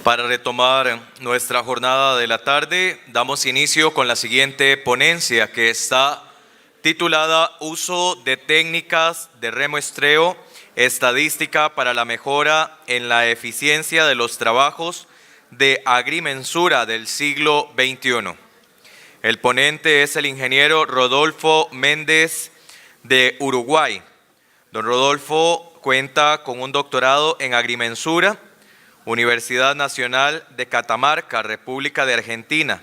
Para retomar nuestra jornada de la tarde, damos inicio con la siguiente ponencia que está titulada Uso de técnicas de remuestreo, estadística para la mejora en la eficiencia de los trabajos de agrimensura del siglo XXI. El ponente es el ingeniero Rodolfo Méndez de Uruguay. Don Rodolfo cuenta con un doctorado en agrimensura, Universidad Nacional de Catamarca, República de Argentina,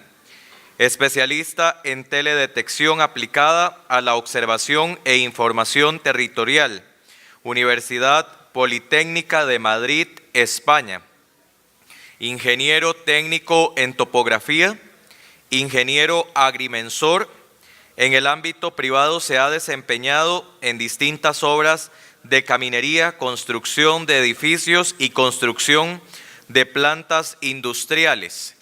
especialista en teledetección aplicada a la observación e información territorial, Universidad Politécnica de Madrid, España, ingeniero técnico en topografía, ingeniero agrimensor. En el ámbito privado se ha desempeñado en distintas obras de caminería, construcción de edificios y construcción de plantas industriales.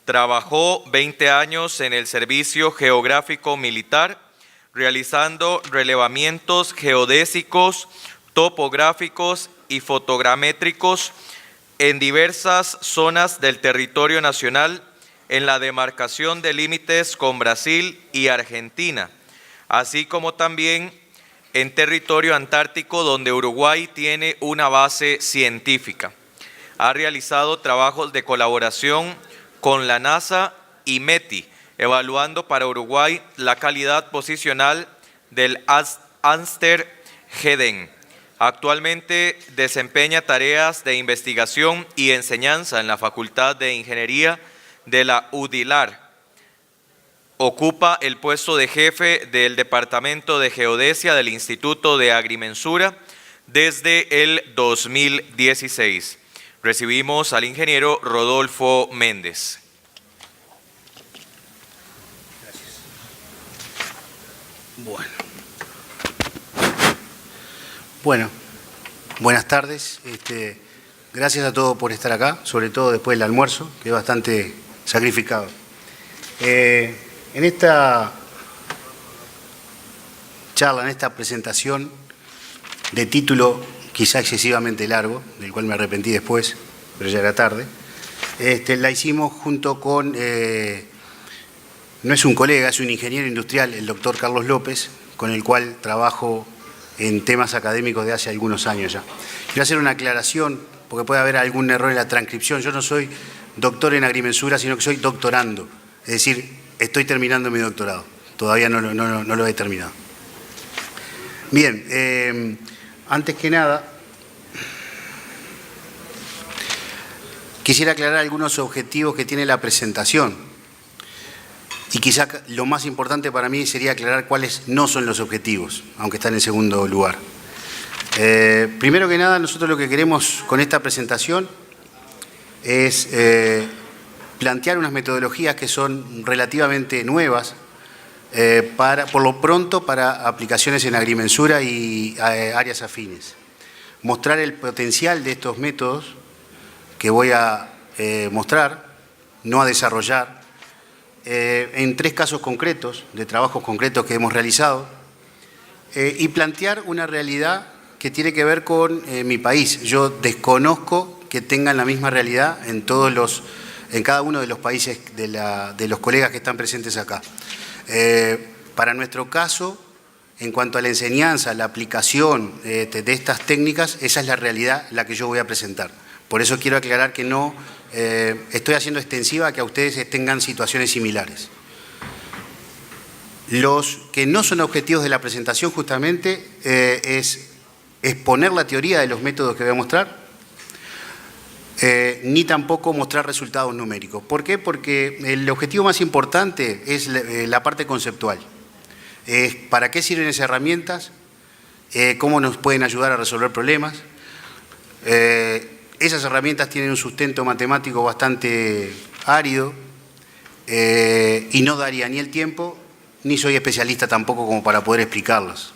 Trabajó 20 años en el Servicio Geográfico Militar, realizando relevamientos geodésicos, topográficos y fotogramétricos en diversas zonas del territorio nacional, en la demarcación de límites con Brasil y Argentina, así como también en territorio antártico, donde Uruguay tiene una base científica. Ha realizado trabajos de colaboración con la NASA y METI, evaluando para Uruguay la calidad posicional del Amster-Geden. Actualmente desempeña tareas de investigación y enseñanza en la Facultad de Ingeniería de la UDILAR. Ocupa el puesto de jefe del Departamento de Geodesia del Instituto de Agrimensura desde el 2016. Recibimos al ingeniero Rodolfo Méndez. Gracias. Bueno, buenas tardes. Gracias a todos por estar acá, sobre todo después del almuerzo, que es bastante sacrificado. En esta charla, en esta presentación de título quizá excesivamente largo, del cual me arrepentí después, pero ya era tarde, la hicimos junto con, no es un colega, es un ingeniero industrial, el doctor Carlos López, con el cual trabajo en temas académicos de hace algunos años ya. Quiero hacer una aclaración, porque puede haber algún error en la transcripción. Yo no soy doctor en agrimensura, sino que soy doctorando, es decir, estoy terminando mi doctorado, todavía no lo he terminado. Bien, antes que nada, quisiera aclarar algunos objetivos que tiene la presentación. Y quizá lo más importante para mí sería aclarar cuáles no son los objetivos, aunque están en segundo lugar. Primero que nada, nosotros lo que queremos con esta presentación es plantear unas metodologías que son relativamente nuevas, por lo pronto para aplicaciones en agrimensura y áreas afines. Mostrar el potencial de estos métodos que voy a mostrar, no a desarrollar, en 3 casos concretos, de trabajos concretos que hemos realizado, y plantear una realidad que tiene que ver con mi país. Yo desconozco que tengan la misma realidad en cada uno de los países de los colegas que están presentes acá. Para nuestro caso, en cuanto a la enseñanza, la aplicación de estas técnicas, esa es la realidad la que yo voy a presentar. Por eso quiero aclarar que no estoy haciendo extensiva a que a ustedes tengan situaciones similares. Los que no son objetivos de la presentación justamente es exponer la teoría de los métodos que voy a mostrar, ni tampoco mostrar resultados numéricos. ¿Por qué? Porque el objetivo más importante es la parte conceptual. ¿Para qué sirven esas herramientas? ¿Cómo nos pueden ayudar a resolver problemas? Esas herramientas tienen un sustento matemático bastante árido y no daría ni el tiempo, ni soy especialista tampoco como para poder explicarlas.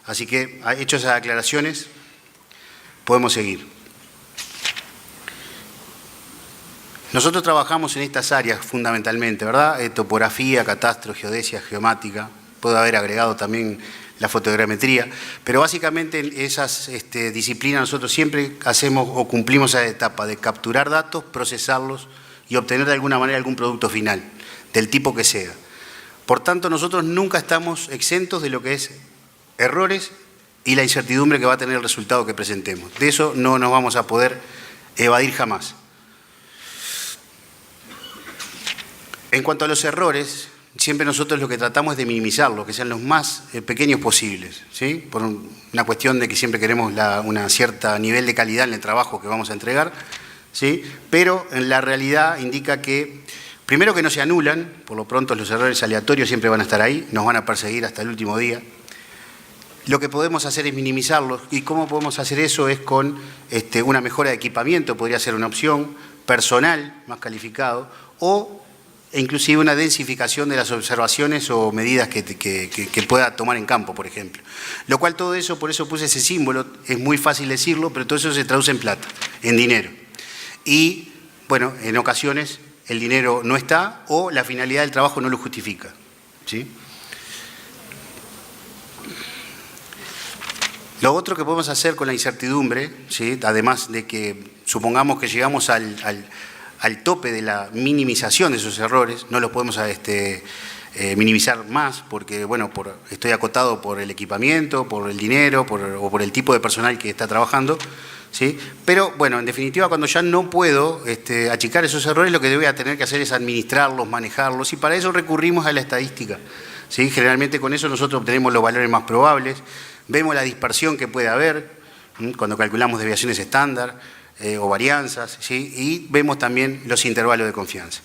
Así que, hechas esas aclaraciones, podemos seguir. Nosotros trabajamos en estas áreas fundamentalmente, ¿verdad? Topografía, catastro, geodesia, geomática. Puedo haber agregado también la fotogrametría, pero básicamente en esas disciplinas nosotros siempre hacemos o cumplimos esa etapa de capturar datos, procesarlos y obtener de alguna manera algún producto final, del tipo que sea. Por tanto, nosotros nunca estamos exentos de lo que es errores y la incertidumbre que va a tener el resultado que presentemos. De eso no nos vamos a poder evadir jamás. En cuanto a los errores, siempre nosotros lo que tratamos es de minimizarlos, que sean los más pequeños posibles, ¿sí? Por una cuestión de que siempre queremos una cierta nivel de calidad en el trabajo que vamos a entregar, ¿sí? Pero en la realidad indica que, primero, que no se anulan, por lo pronto los errores aleatorios siempre van a estar ahí, nos van a perseguir hasta el último día. Lo que podemos hacer es minimizarlos, y cómo podemos hacer eso es con una mejora de equipamiento, podría ser una opción, personal más calificado, o inclusive una densificación de las observaciones o medidas que pueda tomar en campo, por ejemplo. Lo cual todo eso, por eso puse ese símbolo, es muy fácil decirlo, pero todo eso se traduce en plata, en dinero. Y, bueno, en ocasiones el dinero no está o la finalidad del trabajo no lo justifica, ¿sí? Lo otro que podemos hacer con la incertidumbre, ¿sí? Además de que supongamos que llegamos al tope de la minimización de esos errores, no los podemos minimizar más porque, bueno, estoy acotado por el equipamiento, por el dinero o por el tipo de personal que está trabajando, ¿sí? Pero, bueno, en definitiva, cuando ya no puedo achicar esos errores, lo que voy a tener que hacer es administrarlos, manejarlos, y para eso recurrimos a la estadística, ¿sí? Generalmente con eso nosotros obtenemos los valores más probables, vemos la dispersión que puede haber cuando calculamos desviaciones estándar, o varianzas, ¿sí? Y vemos también los intervalos de confianza.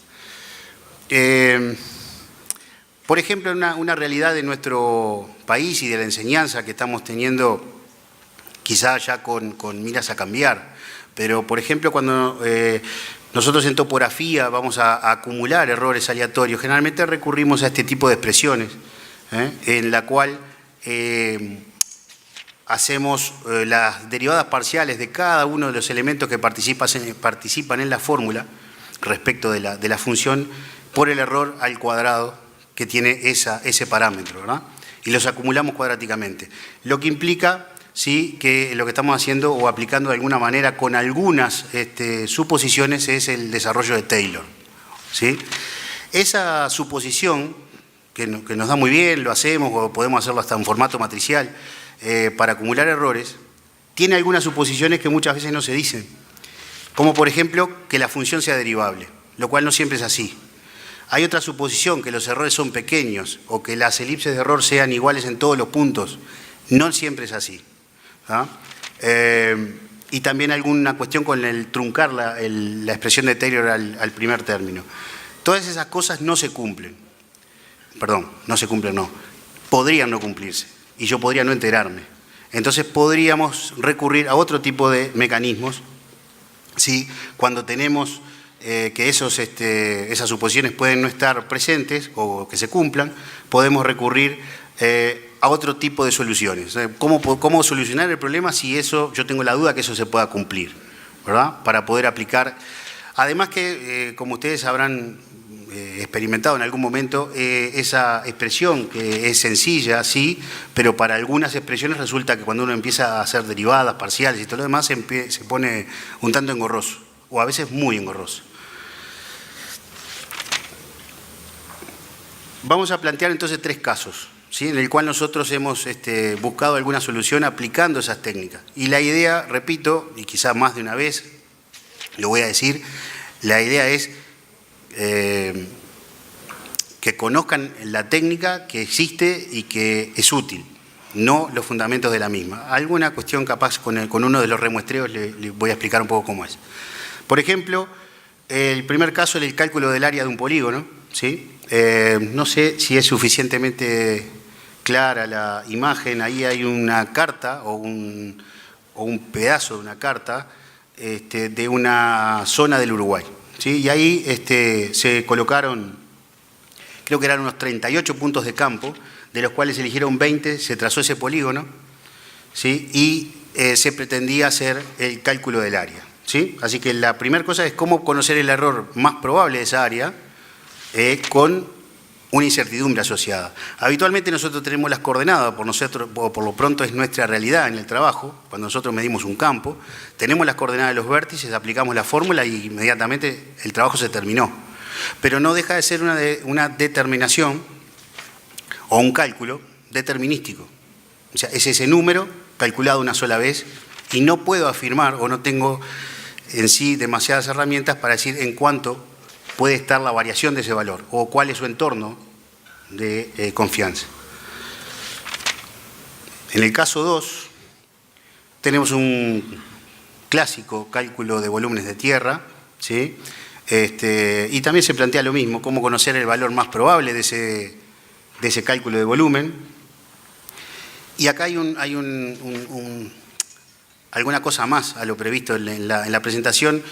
Por ejemplo, una realidad de nuestro país y de la enseñanza que estamos teniendo, quizá ya con miras a cambiar, pero por ejemplo cuando nosotros en topografía vamos a acumular errores aleatorios, generalmente recurrimos a este tipo de expresiones, en la cual hacemos las derivadas parciales de cada uno de los elementos que participan en la fórmula respecto de la función por el error al cuadrado que tiene ese parámetro, ¿verdad? Y los acumulamos cuadráticamente. Lo que implica, sí, que lo que estamos haciendo o aplicando de alguna manera con algunas suposiciones es el desarrollo de Taylor, ¿sí? Esa suposición, que nos da muy bien, lo hacemos o podemos hacerlo hasta en formato matricial, para acumular errores, tiene algunas suposiciones que muchas veces no se dicen, como por ejemplo que la función sea derivable, lo cual no siempre es así. Hay otra suposición, que los errores son pequeños o que las elipses de error sean iguales en todos los puntos, no siempre es así, ¿ah? Y también alguna cuestión con el truncar la expresión de Taylor al primer término. Todas esas cosas no se cumplen, podrían no cumplirse. Y yo podría no enterarme. Entonces podríamos recurrir a otro tipo de mecanismos, ¿sí? Cuando tenemos que esas suposiciones pueden no estar presentes o que se cumplan, podemos recurrir a otro tipo de soluciones. ¿Cómo solucionar el problema si eso, yo tengo la duda que eso se pueda cumplir, ¿verdad? Para poder aplicar. Además que, como ustedes habrán experimentado en algún momento, esa expresión que es sencilla, sí, pero para algunas expresiones resulta que cuando uno empieza a hacer derivadas, parciales y todo lo demás, se pone un tanto engorroso, o a veces muy engorroso. Vamos a plantear entonces 3 casos, ¿sí? En el cual nosotros hemos buscado alguna solución aplicando esas técnicas. Y la idea, repito, y quizá más de una vez lo voy a decir, la idea es que conozcan la técnica que existe y que es útil, no los fundamentos de la misma. Alguna cuestión capaz con uno de los remuestreos le voy a explicar un poco cómo es. Por ejemplo, el primer caso es el cálculo del área de un polígono, ¿sí? No sé si es suficientemente clara la imagen. Ahí hay una carta o un pedazo de una carta de una zona del Uruguay, ¿sí? Y ahí se colocaron, creo que eran unos 38 puntos de campo, de los cuales se eligieron 20, se trazó ese polígono, ¿sí? Y se pretendía hacer el cálculo del área, ¿sí? Así que la primera cosa es cómo conocer el error más probable de esa área con una incertidumbre asociada. Habitualmente nosotros tenemos las coordenadas, por lo pronto es nuestra realidad en el trabajo, cuando nosotros medimos un campo, tenemos las coordenadas de los vértices, aplicamos la fórmula y inmediatamente el trabajo se terminó. Pero no deja de ser una determinación o un cálculo determinístico. O sea, es ese número calculado una sola vez y no puedo afirmar o no tengo en sí demasiadas herramientas para decir en cuánto puede estar la variación de ese valor o cuál es su entorno de confianza. En el caso 2 tenemos un clásico cálculo de volúmenes de tierra, ¿sí? Y también se plantea lo mismo, cómo conocer el valor más probable de ese cálculo de volumen. Y acá hay alguna cosa más a lo previsto en la presentación,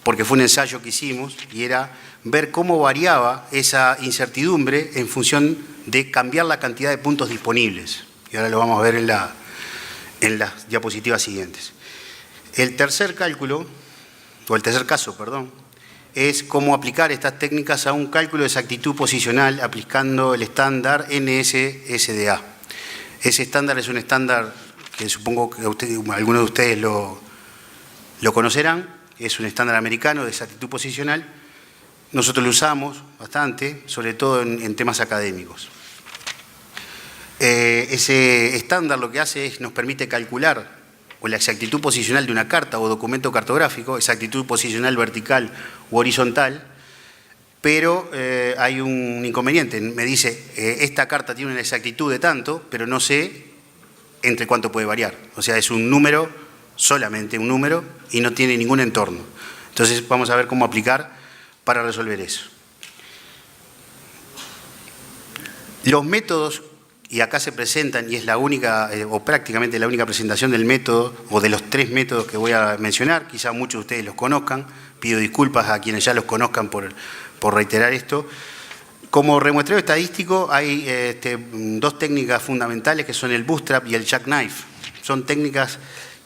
porque fue un ensayo que hicimos y era ver cómo variaba esa incertidumbre en función de cambiar la cantidad de puntos disponibles. Y ahora lo vamos a ver en las diapositivas siguientes. El tercer caso, es cómo aplicar estas técnicas a un cálculo de exactitud posicional aplicando el estándar NS-SDA. Ese estándar es un estándar que supongo que algunos de ustedes lo conocerán, es un estándar americano de exactitud posicional. Nosotros lo usamos bastante, sobre todo en temas académicos. Ese estándar lo que hace es nos permite calcular la exactitud posicional de una carta o documento cartográfico, exactitud posicional vertical u horizontal, pero hay un inconveniente. Me dice, esta carta tiene una exactitud de tanto, pero no sé entre cuánto puede variar. O sea, es un número, solamente un número, y no tiene ningún entorno. Entonces vamos a ver cómo aplicar para resolver eso. Los métodos, y acá se presentan, y es la única, o prácticamente la única presentación del método, o de los 3 métodos que voy a mencionar, quizá muchos de ustedes los conozcan, pido disculpas a quienes ya los conozcan por reiterar esto. Como remuestreo estadístico hay 2 técnicas fundamentales que son el bootstrap y el jackknife. Son técnicas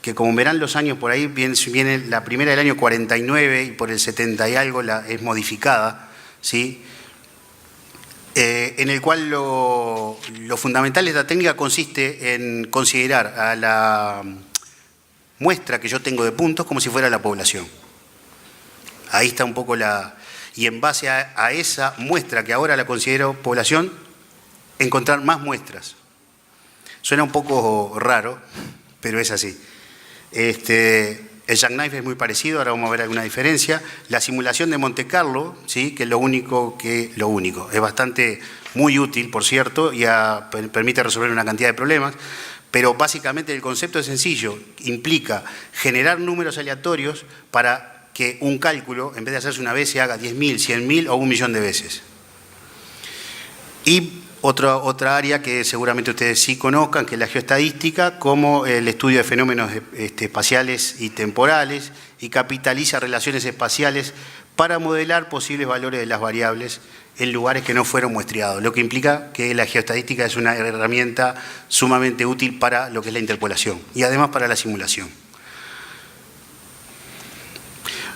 que, como verán los años por ahí, viene la primera del año 49 y por el 70 y algo es modificada, ¿sí? En el cual lo fundamental de esta técnica consiste en considerar a la muestra que yo tengo de puntos como si fuera la población. Ahí está un poco y en base a esa muestra que ahora la considero población, encontrar más muestras. Suena un poco raro, pero es así. El jackknife es muy parecido, ahora vamos a ver alguna diferencia. La simulación de Monte Carlo, ¿sí? Que es lo único. Es bastante muy útil, por cierto, y permite resolver una cantidad de problemas, pero básicamente el concepto es sencillo. Implica generar números aleatorios para que un cálculo, en vez de hacerse una vez, se haga 10.000, 100.000 o 1.000.000 de veces. Y otra área que seguramente ustedes sí conozcan, que es la geoestadística, como el estudio de fenómenos espaciales y temporales, y capitaliza relaciones espaciales para modelar posibles valores de las variables en lugares que no fueron muestreados, lo que implica que la geoestadística es una herramienta sumamente útil para lo que es la interpolación y además para la simulación.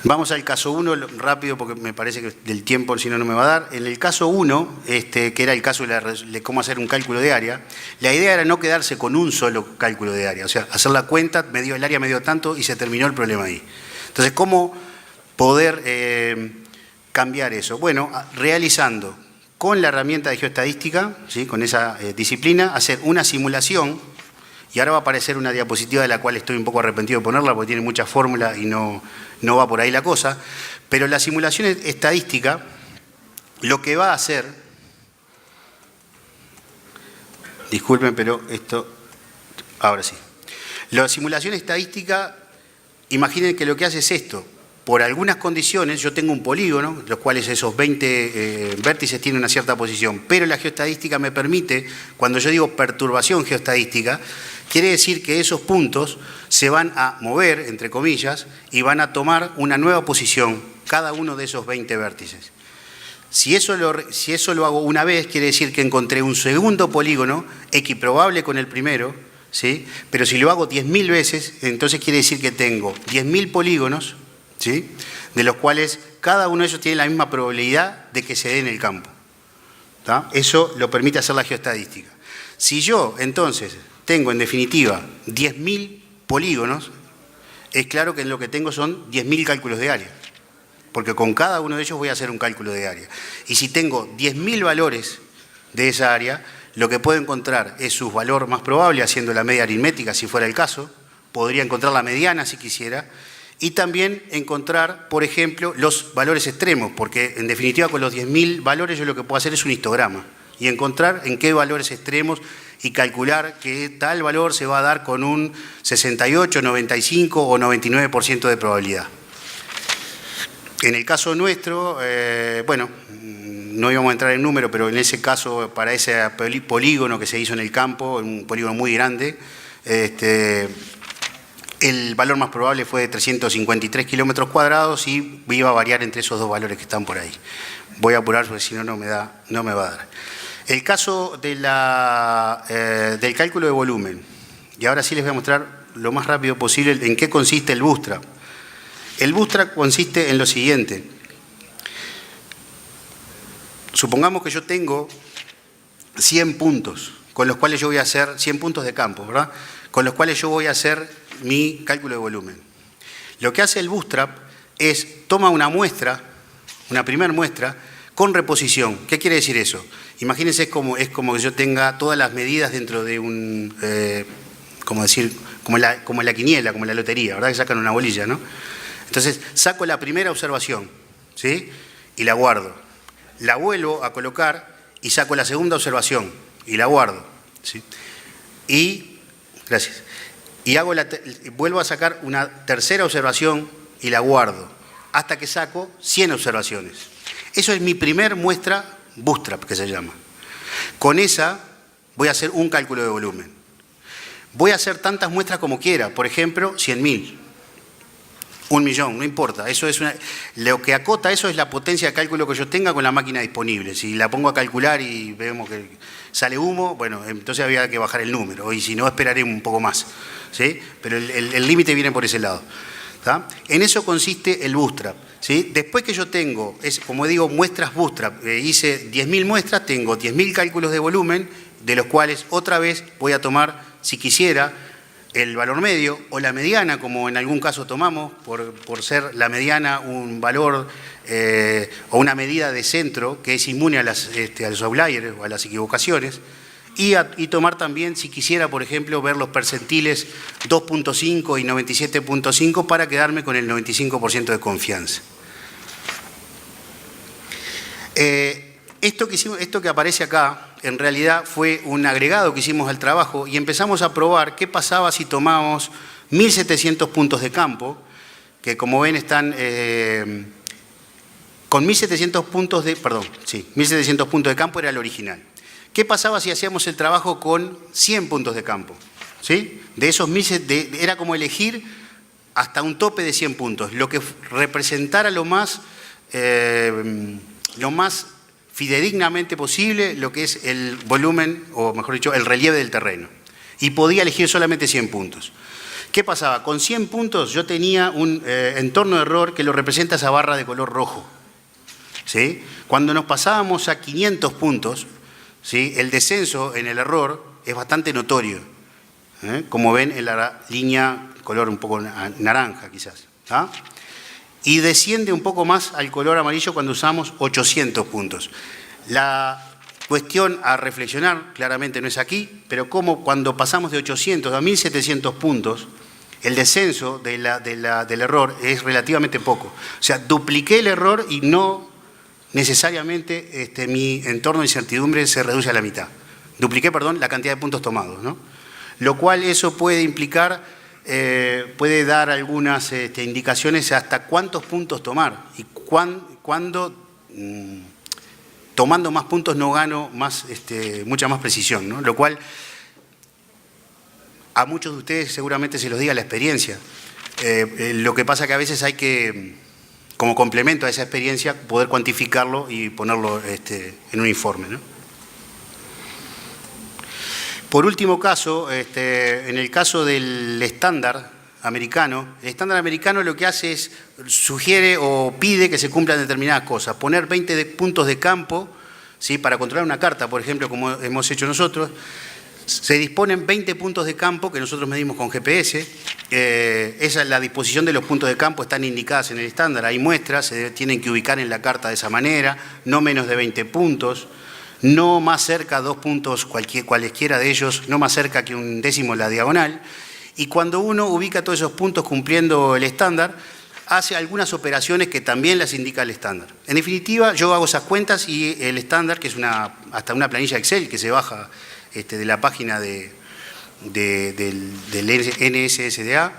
Vamos al caso 1 rápido porque me parece que del tiempo si no me va a dar. En el caso 1, que era el caso de cómo hacer un cálculo de área, la idea era no quedarse con un solo cálculo de área, o sea, hacer la cuenta, el área me dio tanto y se terminó el problema ahí. Entonces, ¿cómo poder cambiar eso? Bueno, realizando con la herramienta de geoestadística, ¿sí? Con esa disciplina, hacer una simulación. Y ahora va a aparecer una diapositiva de la cual estoy un poco arrepentido de ponerla porque tiene muchas fórmulas y no va por ahí la cosa. Pero la simulación estadística lo que va a hacer, disculpen, pero esto, ahora sí. La simulación estadística, imaginen que lo que hace es esto. Por algunas condiciones, yo tengo un polígono, los cuales esos 20 vértices tienen una cierta posición, pero la geoestadística me permite, cuando yo digo perturbación geoestadística, quiere decir que esos puntos se van a mover, entre comillas, y van a tomar una nueva posición, cada uno de esos 20 vértices. Si eso lo hago una vez, quiere decir que encontré un segundo polígono equiprobable con el primero, ¿sí? Pero si lo hago 10.000 veces, entonces quiere decir que tengo 10.000 polígonos, ¿sí? De los cuales cada uno de ellos tiene la misma probabilidad de que se dé en el campo. ¿tá? Eso lo permite hacer la geoestadística. Si yo, entonces, tengo en definitiva 10.000 polígonos, es claro que lo que tengo son 10.000 cálculos de área, porque con cada uno de ellos voy a hacer un cálculo de área. Y si tengo 10.000 valores de esa área, lo que puedo encontrar es su valor más probable, haciendo la media aritmética si fuera el caso, podría encontrar la mediana si quisiera, y también encontrar, por ejemplo, los valores extremos, porque en definitiva con los 10.000 valores yo lo que puedo hacer es un histograma, y encontrar en qué valores extremos y calcular que tal valor se va a dar con un 68, 95 o 99% de probabilidad. En el caso nuestro, bueno, no íbamos a entrar en número, pero en ese caso, para ese polígono que se hizo en el campo, un polígono muy grande, el valor más probable fue de 353 kilómetros cuadrados y iba a variar entre esos dos valores que están por ahí. Voy a apurar porque si no, no me va a dar. El caso de del cálculo de volumen, y ahora sí les voy a mostrar lo más rápido posible en qué consiste el Bootstrap. El Bootstrap consiste en lo siguiente. Supongamos que yo tengo 100 puntos, con los cuales yo voy a hacer 100 puntos de campo, ¿verdad? Con los cuales yo voy a hacer mi cálculo de volumen. Lo que hace el Bootstrap es toma una muestra, una primera muestra, con reposición. ¿Qué quiere decir eso? Imagínense como que yo tenga todas las medidas dentro de un, como en la quiniela, como en la lotería, ¿verdad? Que sacan una bolilla, ¿no? Entonces, saco la primera observación, ¿sí? Y la guardo. La vuelvo a colocar y saco la segunda observación y la guardo, ¿sí? Y, gracias. Y vuelvo a sacar una tercera observación y la guardo, hasta que saco 100 observaciones. Eso es mi primer muestra Bootstrap, que se llama. Con esa voy a hacer un cálculo de volumen. Voy a hacer tantas muestras como quiera, por ejemplo, 100.000. 1.000.000, no importa. Eso es lo que acota eso es la potencia de cálculo que yo tenga con la máquina disponible. Si la pongo a calcular y vemos que sale humo, bueno, entonces había que bajar el número. Y si no, esperaré un poco más, ¿sí? Pero el límite viene por ese lado, ¿tá? En eso consiste el Bootstrap, ¿sí? Después que yo tengo, como digo, muestras Bootstrap, hice 10.000 muestras, tengo 10.000 cálculos de volumen, de los cuales otra vez voy a tomar, si quisiera, el valor medio o la mediana, como en algún caso tomamos, por ser la mediana un valor o una medida de centro que es inmune a los outliers o a las equivocaciones, y tomar también, si quisiera, por ejemplo, ver los percentiles 2.5 y 97.5 para quedarme con el 95% de confianza. Esto que aparece acá, en realidad fue un agregado que hicimos al trabajo y empezamos a probar qué pasaba si tomábamos 1.700 puntos de campo, que como ven están con 1.700 puntos de, perdón, sí, 1.700 puntos de campo era el original. ¿Qué pasaba si hacíamos el trabajo con 100 puntos de campo? ¿Sí? De esos 1.000, era como elegir hasta un tope de 100 puntos, lo que representara lo más fidedignamente posible lo que es el volumen, o mejor dicho, el relieve del terreno. Y podía elegir solamente 100 puntos. ¿Qué pasaba? Con 100 puntos yo tenía un entorno de error que lo representa esa barra de color rojo, ¿sí? Cuando nos pasábamos a 500 puntos, ¿sí? El descenso en el error es bastante notorio, como ven en la línea color un poco naranja quizás, ¿ah? Y desciende un poco más al color amarillo cuando usamos 800 puntos. La cuestión a reflexionar, claramente no es aquí, pero como cuando pasamos de 800 a 1.700 puntos, el descenso del error es relativamente poco. O sea, dupliqué el error y no necesariamente mi entorno de incertidumbre se reduce a la mitad. Dupliqué, perdón, la cantidad de puntos tomados, ¿no? Lo cual eso puede implicar... puede dar algunas indicaciones hasta cuántos puntos tomar y cuándo tomando más puntos no gano mucha más precisión, ¿no? Lo cual a muchos de ustedes seguramente se los diga la experiencia. Lo que pasa que a veces hay que, como complemento a esa experiencia, poder cuantificarlo y ponerlo en un informe, ¿no? Por último caso, en el caso del estándar americano, el estándar americano lo que hace es, sugiere o pide que se cumplan determinadas cosas. Poner 20 puntos de campo, ¿sí? Para controlar una carta, por ejemplo, como hemos hecho nosotros, se disponen 20 puntos de campo que nosotros medimos con GPS. La disposición de los puntos de campo están indicadas en el estándar. Hay muestras, se tienen que ubicar en la carta de esa manera, no menos de 20 puntos, no más cerca 2 puntos, cualesquiera de ellos, no más cerca que un décimo en la diagonal. Y cuando uno ubica todos esos puntos cumpliendo el estándar, hace algunas operaciones que también las indica el estándar. En definitiva, yo hago esas cuentas y el estándar, que es hasta una planilla Excel que se baja de la página del NSSDA,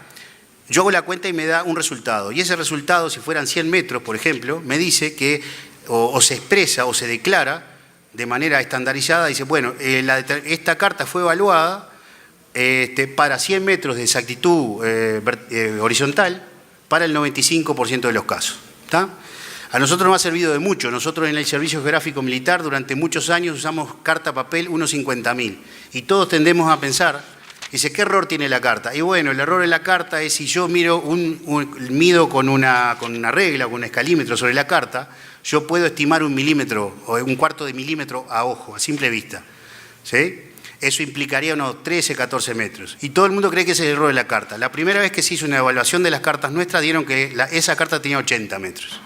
yo hago la cuenta y me da un resultado. Y ese resultado, si fueran 100 metros, por ejemplo, me dice que o se expresa o se declara de manera estandarizada, dice, bueno, esta carta fue evaluada para 100 metros de exactitud horizontal para el 95% de los casos. ¿Está? A nosotros nos ha servido de mucho. Nosotros en el Servicio Geográfico Militar durante muchos años usamos carta papel 1.50.000 y todos tendemos a pensar, dice, ¿qué error tiene la carta? Y bueno, el error de la carta es si yo mido con una regla o con un escalímetro sobre la carta, yo puedo estimar 1 milímetro o 1/4 de milímetro a ojo, a simple vista. ¿Sí? Eso implicaría unos 13, 14 metros. Y todo el mundo cree que ese es el error de la carta. La primera vez que se hizo una evaluación de las cartas nuestras, dieron que esa carta tenía 80 metros.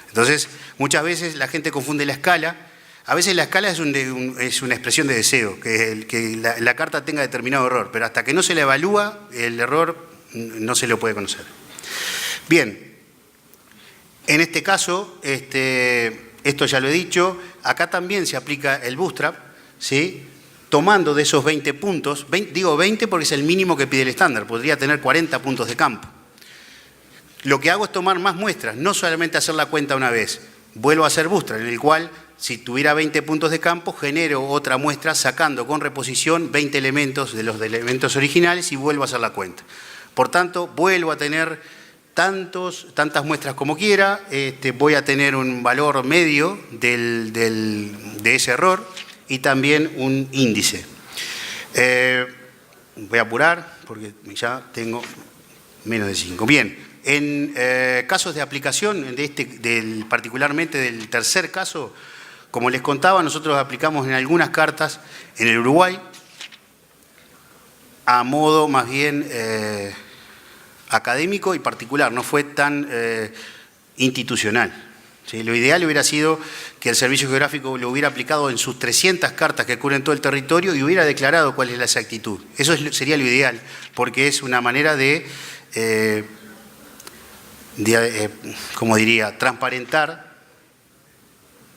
Entonces, muchas veces la gente confunde la escala. A veces la escala es una expresión de deseo, que la carta tenga determinado error, pero hasta que no se la evalúa, el error no se lo puede conocer. Bien, en este caso, esto ya lo he dicho, acá también se aplica el bootstrap, ¿sí? Tomando de esos 20 puntos, digo 20 porque es el mínimo que pide el estándar, podría tener 40 puntos de campo. Lo que hago es tomar más muestras, no solamente hacer la cuenta una vez. Vuelvo a hacer bootstrap, en el cual, si tuviera 20 puntos de campo, genero otra muestra sacando con reposición 20 elementos de los elementos originales y vuelvo a hacer la cuenta. Por tanto, vuelvo a tener tantas muestras como quiera, voy a tener un valor medio de ese error y también un índice. Voy a apurar porque ya tengo menos de 5. Bien. En casos de aplicación, particularmente del tercer caso, como les contaba, nosotros aplicamos en algunas cartas en el Uruguay a modo más bien académico y particular, no fue tan institucional. ¿Sí? Lo ideal hubiera sido que el Servicio Geográfico lo hubiera aplicado en sus 300 cartas que cubren todo el territorio y hubiera declarado cuál es la exactitud. Eso sería lo ideal, porque es una manera como diría, transparentar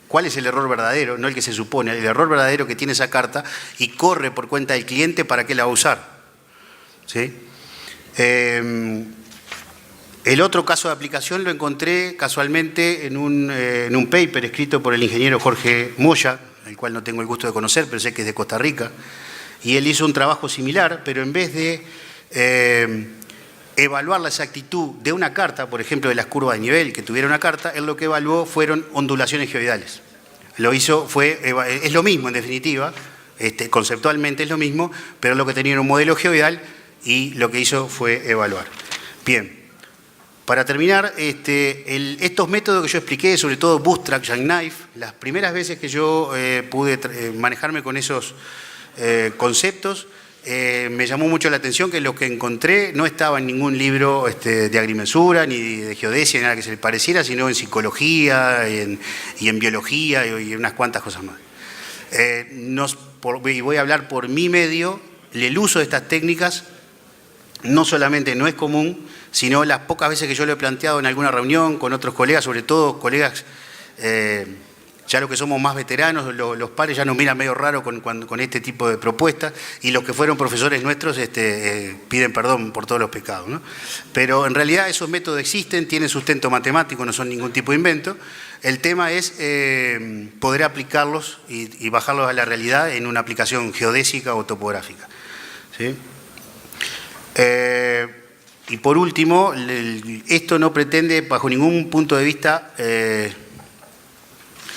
cuál es el error verdadero, no el que se supone, el error verdadero que tiene esa carta y corre por cuenta del cliente para qué la va a usar. ¿Sí? El otro caso de aplicación lo encontré casualmente en un paper escrito por el ingeniero Jorge Moya, el cual no tengo el gusto de conocer, pero sé que es de Costa Rica, y él hizo un trabajo similar, pero en vez de evaluar la exactitud de una carta, por ejemplo, de las curvas de nivel que tuviera una carta, él lo que evaluó fueron ondulaciones geoidales. Es lo mismo en definitiva, conceptualmente es lo mismo, pero lo que tenía era un modelo geoidal y lo que hizo fue evaluar. Bien, para terminar, estos métodos que yo expliqué, sobre todo Bootstrap, Jackknife, las primeras veces que yo pude manejarme con esos conceptos, me llamó mucho la atención que lo que encontré no estaba en ningún libro de agrimensura, ni de geodesia, ni nada que se le pareciera, sino en psicología y en biología y unas cuantas cosas más. Y voy a hablar por mi medio, el uso de estas técnicas no solamente no es común, sino las pocas veces que yo lo he planteado en alguna reunión con otros colegas, sobre todo colegas ya los que somos más veteranos, los pares ya nos miran medio raro con este tipo de propuestas, y los que fueron profesores nuestros piden perdón por todos los pecados, ¿no? Pero en realidad esos métodos existen, tienen sustento matemático, no son ningún tipo de invento. El tema es poder aplicarlos y bajarlos a la realidad en una aplicación geodésica o topográfica. ¿Sí? Y por último, esto no pretende bajo ningún punto de vista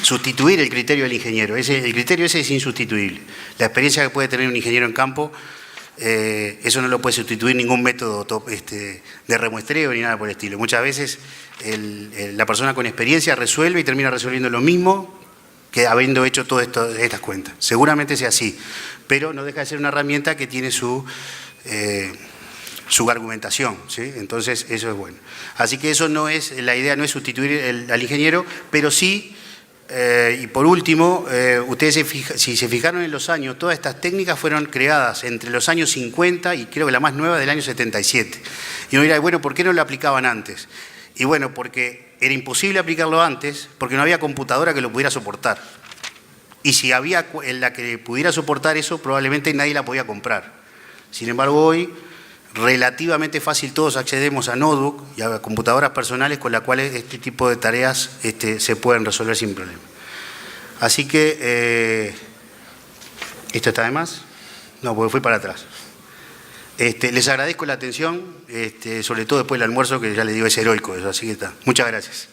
sustituir el criterio del ingeniero. El criterio ese es insustituible. La experiencia que puede tener un ingeniero en campo, eso no lo puede sustituir ningún método de remuestreo ni nada por el estilo. Muchas veces la persona con experiencia resuelve y termina resolviendo lo mismo que habiendo hecho todas estas cuentas. Seguramente sea así, pero no deja de ser una herramienta que tiene su argumentación, ¿sí? Entonces eso es bueno. Así que eso no es, la idea no es sustituir al ingeniero, pero sí, y por último, ustedes si se fijaron en los años, todas estas técnicas fueron creadas entre los años 50 y creo que la más nueva del año 77. Y uno dirá, bueno, ¿por qué no lo aplicaban antes? Y bueno, porque era imposible aplicarlo antes, porque no había computadora que lo pudiera soportar. Y si había la que pudiera soportar eso, probablemente nadie la podía comprar. Sin embargo, hoy, relativamente fácil, todos accedemos a notebook y a computadoras personales con las cuales este tipo de tareas se pueden resolver sin problema. Así que, ¿esto está de más? No, porque fui para atrás. Les agradezco la atención, sobre todo después del almuerzo, que ya les digo es heroico eso, así que está. Muchas gracias.